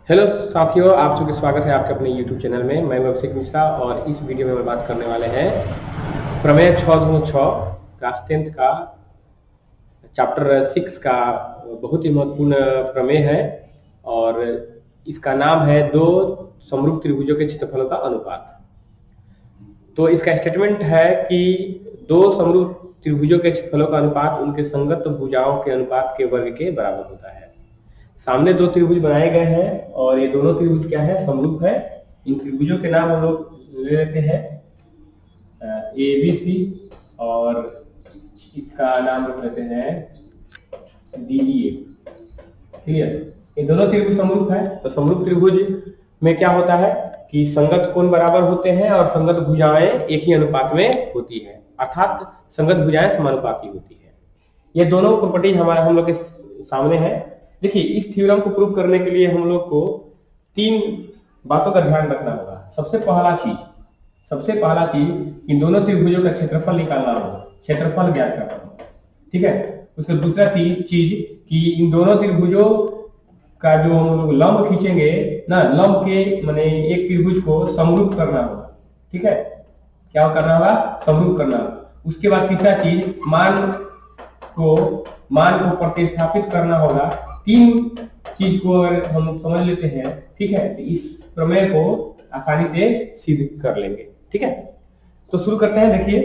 Hello साथियों, आप सबका स्वागत है आपके अपने YouTube चैनल में। मैं अभिषेक मिश्रा और इस वीडियो में बात करने वाले हैं प्रमेय 6 क्लास 10th का चैप्टर 6 का बहुत ही महत्वपूर्ण प्रमेय है और इसका नाम है दो समरूप त्रिभुजों के क्षेत्रफलों का अनुपात। तो इसका स्टेटमेंट है कि दो समरूप त्रिभुजों के क्षेत्रफलों का अनुपात उनके संगत भुजाओं के अनुपात के वर्ग के बराबर होता है। सामने दो त्रिभुज बनाए गए हैं और ये दोनों त्रिभुज क्या है, समरूप है। इन त्रिभुजों के नाम हम लोग ले लेते हैं ABC और इसका नाम रख लेते हैं DEA। क्लियर? ये दोनों त्रिभुज समरूप है। तो समरूप त्रिभुज में क्या होता है कि संगत कोण बराबर होते हैं और संगत भुजाएं एक ही अनुपात में होती है, अर्थात संगत भुजाएं समानुपाती होती है। ये दोनों प्रॉपर्टी हम लोग के सामने है। देखिए, इस थ्योरम को प्रूव करने के लिए हम लोग को तीन बातों का ध्यान रखना होगा। सबसे पहला चीज इन दोनों त्रिभुजों का क्षेत्रफल निकालना होगा, क्षेत्रफल ज्ञात करना होगा। ठीक है। उसके दूसरा चीज कि इन दोनों त्रिभुजों का जो हम लोग लंब खींचेंगे ना, लंब के माने एक त्रिभुज को समरूप करना होगा। ठीक है, क्या करना होगा? समरूप करना होगा। उसके बाद तीसरा चीज मान को प्रतिस्थापित करना होगा। तीन चीज को अगर हम समझ लेते हैं, ठीक है, तो इस प्रमेय को आसानी से सिद्ध कर लेंगे। ठीक है, तो शुरू करते हैं। देखिए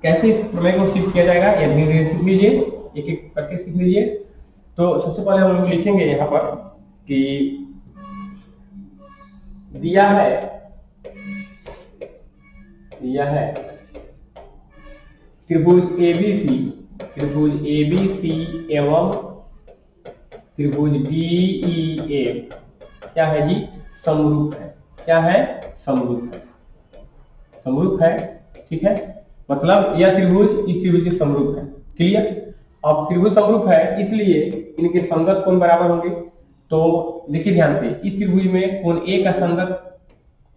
कैसे इस प्रमेय को सिद्ध किया जाएगा, या धीरे धीरे सीख लीजिए, एक एक करके सीख लीजिए। तो सबसे पहले हम लोग लिखेंगे यहाँ पर कि दिया है त्रिभुज ABC एवं त्रिभुज DEF क्या है जी? समरूप है। क्या है? समरूप है। ठीक है, मतलब यह त्रिभुज इस त्रिभुज के समरूप है। क्लियर? अब त्रिभुज समरूप है इसलिए इनके संगत कोण बराबर होंगे। तो देखिए ध्यान से, इस त्रिभुज में कोण A का संगत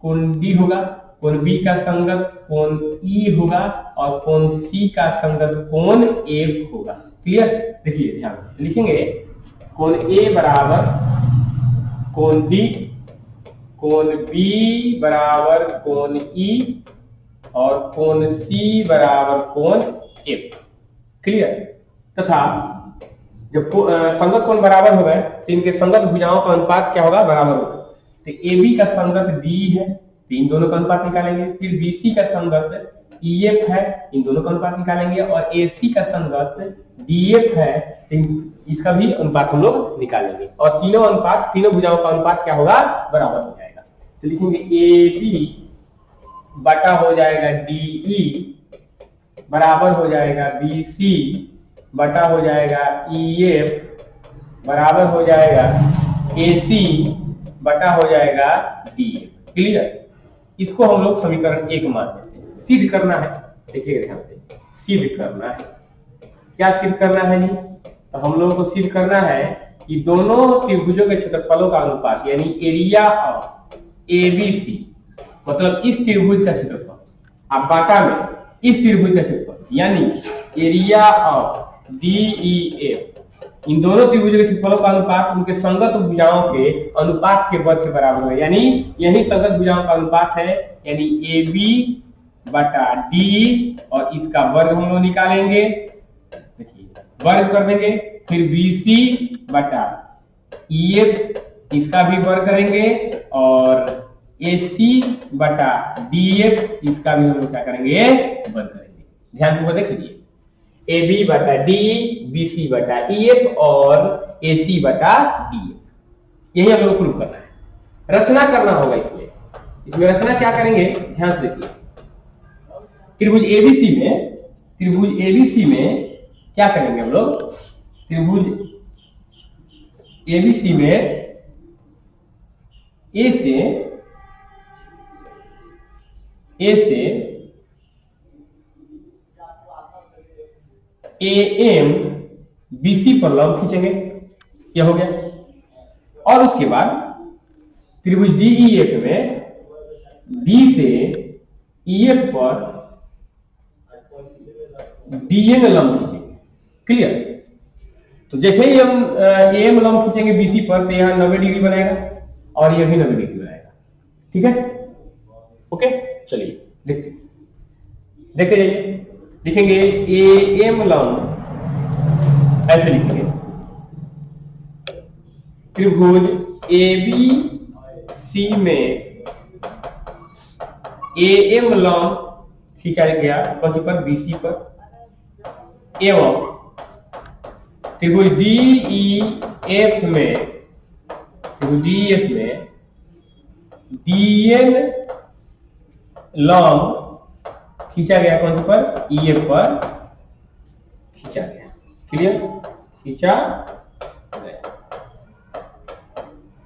कोण D होगा, कोण B का संगत कोण E होगा और कोण C का संगत कोण F होगा। क्लियर? देखिए ध्यान से लिखेंगे, कोण A बराबर कोण D, कोण B बराबर कोण E और कोण C बराबर कोण F। क्लियर? तथा जब संगत कोण बराबर हो गए तो इनके संगत भुजाओं का अनुपात क्या होगा? बराबर होगा। तो AB का संगत D है, तो इन दोनों का अनुपात निकालेंगे। फिर BC का संगत EF है, इन दोनों का अनुपात निकालेंगे। और AC का संगत DF है, तो इसका भी अनुपात हम लोग निकालेंगे। और तीनों भुजाओं का अनुपात क्या होगा? बराबर हो जाएगा। तो लिखेंगे AB बटा हो जाएगा DE बराबर हो जाएगा BC बटा हो जाएगा EF बराबर हो जाएगा AC बटा हो जाएगा DF। क्लियर? इसको हम लोग समीकरण 1 मान लेते हैं। सिद्ध करना है, देखिए ध्यान से, सिद्ध करना है। क्या सिद्ध करना है जी? तो हम लोगों को सिद्ध करना है कि दोनों त्रिभुजों के क्षेत्रफलों का अनुपात, यानी एरिया ऑफ ABC, मतलब इस त्रिभुज का क्षेत्रफल, अब बाटा में इस त्रिभुज का क्षेत्रफल, यानी एरिया ऑफ DEF, इन दोनों त्रिभुजों के क्षेत्रफलों का अनुपात उनके संगत भुजाओं के अनुपात के वर्ग के बराबर है। यानी यही संगत भुजाओं का अनुपात है, यानी AB बटा D और इसका वर्ग हम लोग निकालेंगे। देखिए वर्ग कर देंगे। फिर BC बटा EF, इसका भी वर्ग करेंगे। और AC बटा DF, इसका भी हम लोग क्या करेंगे? वर्ग करेंगे। ध्यान से देखिए, AB बटा D, BC बटा EF और AC बटा DF, यही हम लोग प्रूव करना है। रचना करना होगा इसमें रचना क्या करेंगे? ध्यान से देखिए, त्रिभुज ABC में क्या करेंगे हम लोग? त्रिभुज ABC में A से AM BC पर लंब खींचेंगे। क्या हो गया? और उसके बाद त्रिभुज DEF में D से EF पर DA में लंब खींचेंगे। क्लियर? तो जैसे ही हम AM लंब खींचेंगे BC पर, तो यहाँ 90 डिग्री बनेगा। और ये भी 90 डिग्री बनाएगा। ठीक है, ओके, चलिए देखते जाइए। लिखेंगे ए एम लंब, ऐसे लिखेंगे त्रिभुज ए बी सी में ए एम लंब खींचा गया कहीं पर बीसी पर, एवं त्रिभुज डी ई एफ में डी एन लंब खींचा गया कौन पर, ई एफ पर खींचा गया। क्लियर, खींचा गया।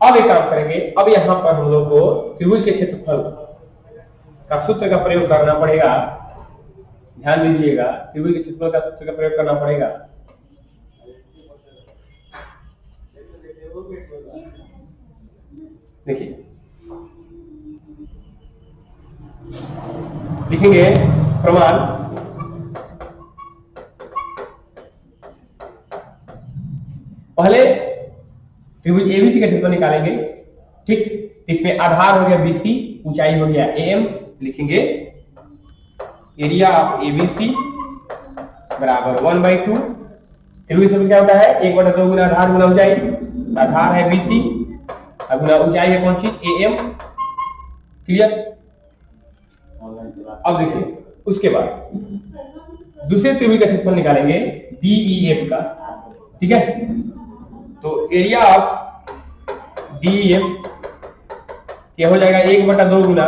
अब एक काम करेंगे, अब यहां पर हम लोग को त्रिभुज के क्षेत्रफल का सूत्र का प्रयोग करना पड़ेगा। ध्यान दीजिएगा, त्रिभुज के क्षेत्रफल का सूत्र का प्रयोग करना पड़ेगा। देखिए, लिखेंगे प्रमाण पहले त्रिभुज एबीसी का क्षेत्रफल निकालेंगे। ठीक, इसमें आधार हो गया बीसी, ऊंचाई हो गया एम। लिखेंगे एरिया ऑफ एबीसी बराबर 1/2। त्रिभुज में क्या होता है, 1/2 गुना आधार गुना ऊंचाई। आधार है बीसी, गुना ऊंचाई है कौन सी, एम। क्लियर। अब देखिए, उसके बाद दूसरे त्रिभुज का क्षेत्रफल निकालेंगे डीईएफ का। ठीक है, तो एरिया ऑफ डीईएफ क्या हो जाएगा, 1/2 गुना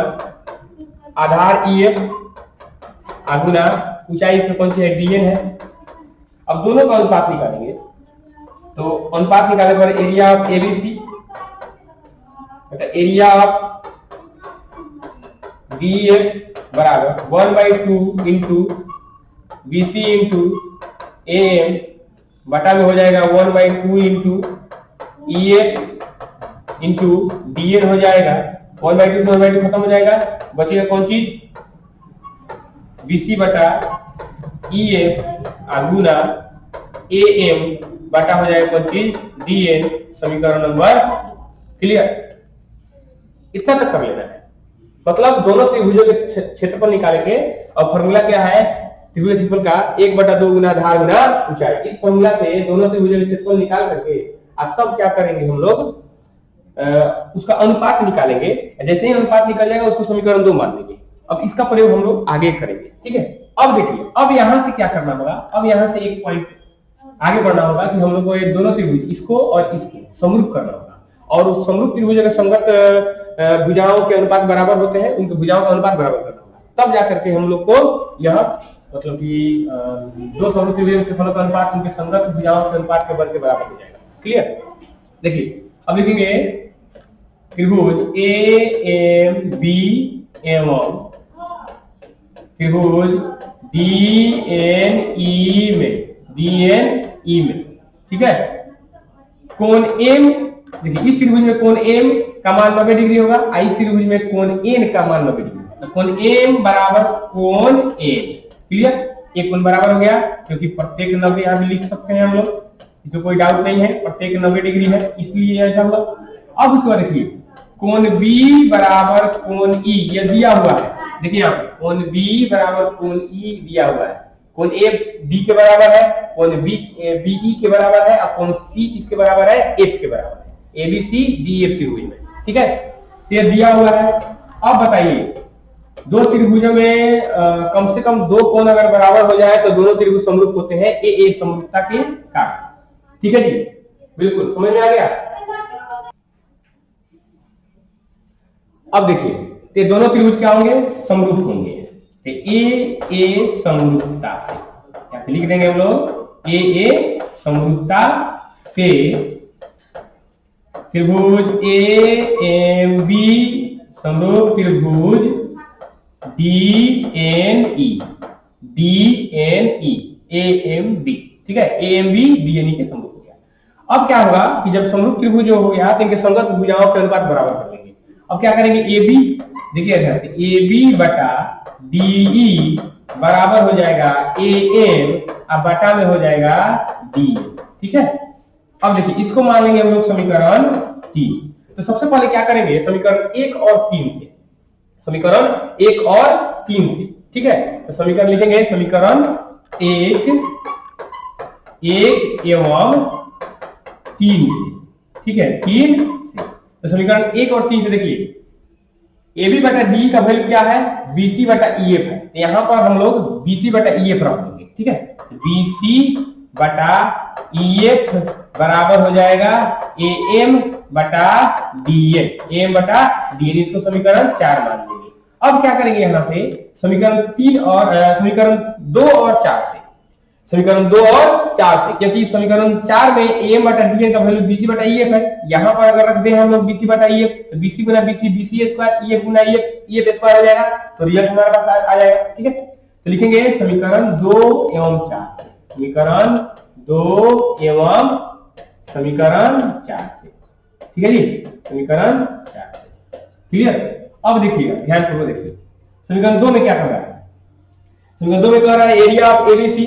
आधार ईएफ गुना ऊंचाई इसमें कौन सी है, डीएन है। अब दोनों का अनुपात निकालेंगे, तो अनुपात निकालने पर area of ABC, area of DF बराबर 1/2 इंटू बीसी इंटू एम बटा में हो जाएगा 1/2 इंटू ईएफ इंटू डीएन हो जाएगा। 1/2 से 1/2 खत्म हो जाएगा, बचेगा कौन चीज, बीसी बटा ईएफ गुना एएम बटा हो जाएगा कौन चीज, डीएन। समीकरण नंबर क्लियर। इतना तक कर लेना है। मतलब दोनों त्रिभुजों के क्षेत्रफल निकालेंगे और फॉर्मूला क्या है, त्रिभुज क्षेत्रफल का 1/2 गुना आधार गुना ऊंचाई। इस फॉर्मूला से दोनों त्रिभुजों के क्षेत्रफल निकाल करके अब तब क्या करेंगे हम लोग, उसका अनुपात निकालेंगे। जैसे ही अनुपात निकल जाएगा उसको समीकरण 2 मान लेंगे। अब इसका प्रयोग हम लोग आगे करेंगे। ठीक है, अब देखिए, अब यहां से क्या करना होगा, अब यहां से एक पॉइंट आगे बढ़ना होगा कि हम लोग को ये दोनों त्रिभुज, इसको और इसको समरूप करना होगा। और उस समरूप त्रिभुजों के संगत भुजाओं के अनुपात बराबर होते हैं, उनके भुजाओं का अनुपात बराबर करना होगा। तब जाकर के हम लोग को यह मतलब कि दो समरूप त्रिभुजों के क्षेत्रफल का अनुपात उनके संगत भुजाओं के अनुपात के बल के बराबर हो जाएगा। क्लियर। देखिए, अब लिखेंगे त्रिभुज ए एम बी एवं त्रिभुज डी एन ई में, ठीक है, कोण एम। देखिए, इस त्रिभुज में कोण एम का मान 90 डिग्री होगा, इस त्रिभुज में कोण एन का मान 90 डिग्री। तो कोण एम बराबर कोण एन। क्लियर, एक कोण बराबर हो गया क्योंकि प्रत्येक 90 यहां भी लिख सकते हैं हम लोग, इसमें कोई डाउट नहीं है, प्रत्येक 90 डिग्री है, इसलिए ऐसा हम लोग। अब उसके बाद देखिए, कोण बी बराबर कोण ई, यह दिया हुआ है। देखिए यहाँ पे कोण बी बराबर कोण ई दिया हुआ है। कोण ए बी के बराबर है, कोण बी ई के बराबर है, और कोण सी इसके बराबर है, एफ के बराबर है। एबीसी डी एफ त्रिभुज में, ठीक है, ये दिया हुआ है। अब बताइए, दो त्रिभुजों में कम से कम 2 कोण अगर बराबर हो जाए तो दोनों त्रिभुज समरूप होते हैं, ए समरूपता के कारण। ठीक है जी, बिल्कुल समझ में आ गया। अब देखिए, ये दोनों त्रिभुज क्या होंगे, समरूप होंगे। ए समरूपता से क्या लिख देंगे हम लोग, ए समरूपता से त्रिभुज ए एम बी समरूप त्रिभुज D N E A M B, ठीक है, A M B D N E के समरूप हो गया। अब क्या होगा कि जब समरूप त्रिभुज हो गया तो इनके संगत भुजाओं के अनुपात बराबर कर लेंगे। अब क्या करेंगे, ए बी, देखिए ए बी बटा डीई बराबर हो जाएगा ए एम, अब बटा में हो जाएगा डी। ठीक है, अब देखिए इसको मान लेंगे हम लोग समीकरण 3। तो सबसे पहले क्या करेंगे, समीकरण 1 और 3 से, समीकरण 1 और 3 से, ठीक है। तो समीकरण लिखेंगे, समीकरण 1 एवं 3 से, ठीक है, 3 से। तो समीकरण 1 और 3 से देखिए, AB बटा डी का वैल्यू क्या है, BC बटा EF है। तो यहां पर हम लोग BC बटा EF रख देंगे, ठीक है। BC बटा EF बराबर हो जाएगा AM बटा DN, AM बटा DN, इसको समीकरण 4 मान लेंगे। अब क्या करेंगे, यहां से समीकरण 3 और समीकरण 2 और 4 से, समीकरण 2 और 4 से, क्योंकि समीकरण 4 में AM बटा DN का वैल्यू BC बटा EF है। यहां पर अगर रख दें हम लोग BC बटा EF, तो BC गुना BC BC स्क्वायर, EF गुना EF EF स्क्वायर हो जाएगा, तो रिजल्ट हमारे पास आ जाएगा, ठीक है। तो लिखेंगे समीकरण 2 एवं 4, समीकरण 2 एवं समीकरण 4 से, ठीक है जी, समीकरण 4 से, क्लियर। अब देखिएगा, ध्यान पूर्वक देखिए, समीकरण 2 में क्या कर रहा है, समीकरण 2 में कह रहा है area of ABC,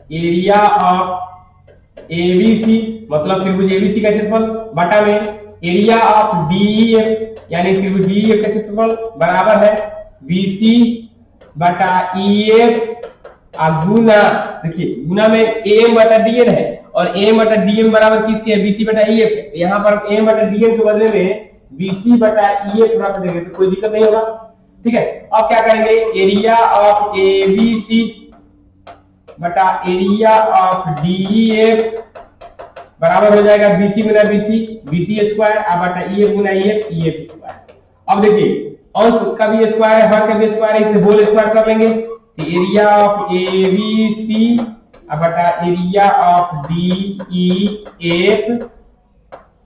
area of ABC मतलब त्रिभुज एबीसी का क्षेत्रफल बटा में एरिया ऑफ डीईएफ यानी त्रिभुज डीईएफ का क्षेत्रफल बराबर है बीसी बटा ईएफ गुना, देखिए गुना में एम बटा डीएन है और एम बटा डीएम बराबर किसके है, बीसी बटा ईएफ है। यहाँ पर एम बटा डीएम के बदले में बीसी बटा ईएफ रख देंगे तो कोई दिक्कत नहीं होगा, ठीक है। अब क्या करेंगे, एरिया ऑफ एबीसी बटा एरिया ऑफ डीईएफ बराबर हो जाएगा बीसी गुना बीसी बीसी स्क्वायर बटा ईएफ गुना ईएफ ईएफ स्क्वायर। अब देखिए अंश का भी स्क्वायर है, हर का भी स्क्वायर है, इसे होल स्क्वायर कर लेंगे, तो एरिया ऑफ एबीसी बटा एरिया ऑफ डीईएफ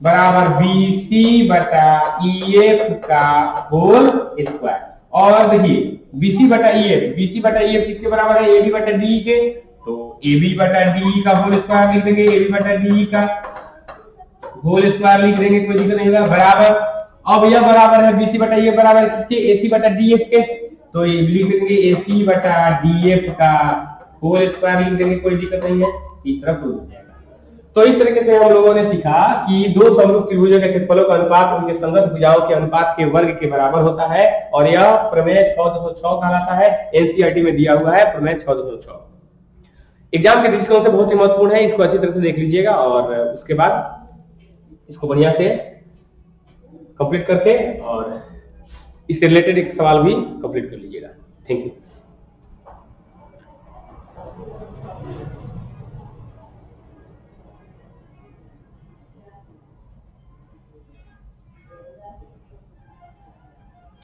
बराबर बीसी बटा ईएफ का होल स्क्वायर। और देखिए बीसी बटा ईएफ, बीसी बटा ईएफ किसके बराबर है, एबी बटा डी के, तो एबी बटा डी का होल स्क्वायर लिख देंगे, एबी बटा डी का होल स्क्वायर लिख देंगे, कोई दिक्कत नहीं होगा, बराबर। अब यह बराबर है बीसी बटा ईएफ बराबर किसके, एसी बटा डीएफ के, तो ये लिख देंगे एसी बटा डीएफ का होल स्क्वायर लिख देंगे, कोई दिक्कत नहीं है, इस तरह प्रूव हो जाएगा। तो इस तरीके से हम लोगों ने सीखा कि दो समरूप त्रिभुजों के क्षेत्रफलों का अनुपात उनके संगत भुजाओं के अनुपात के वर्ग के बराबर होता है, और यह प्रमेय 6.6 कहलाता है, एनसीईआरटी में दिया हुआ है प्रमेय 6.6। एग्जाम के दृष्टिकोण से बहुत ही महत्वपूर्ण है, इसको अच्छी तरह से देख लीजिएगा और उसके बाद इसको बढ़िया से कंप्लीट करके और इससे रिलेटेड एक सवाल भी कंप्लीट कर लीजिएगा। Thank you.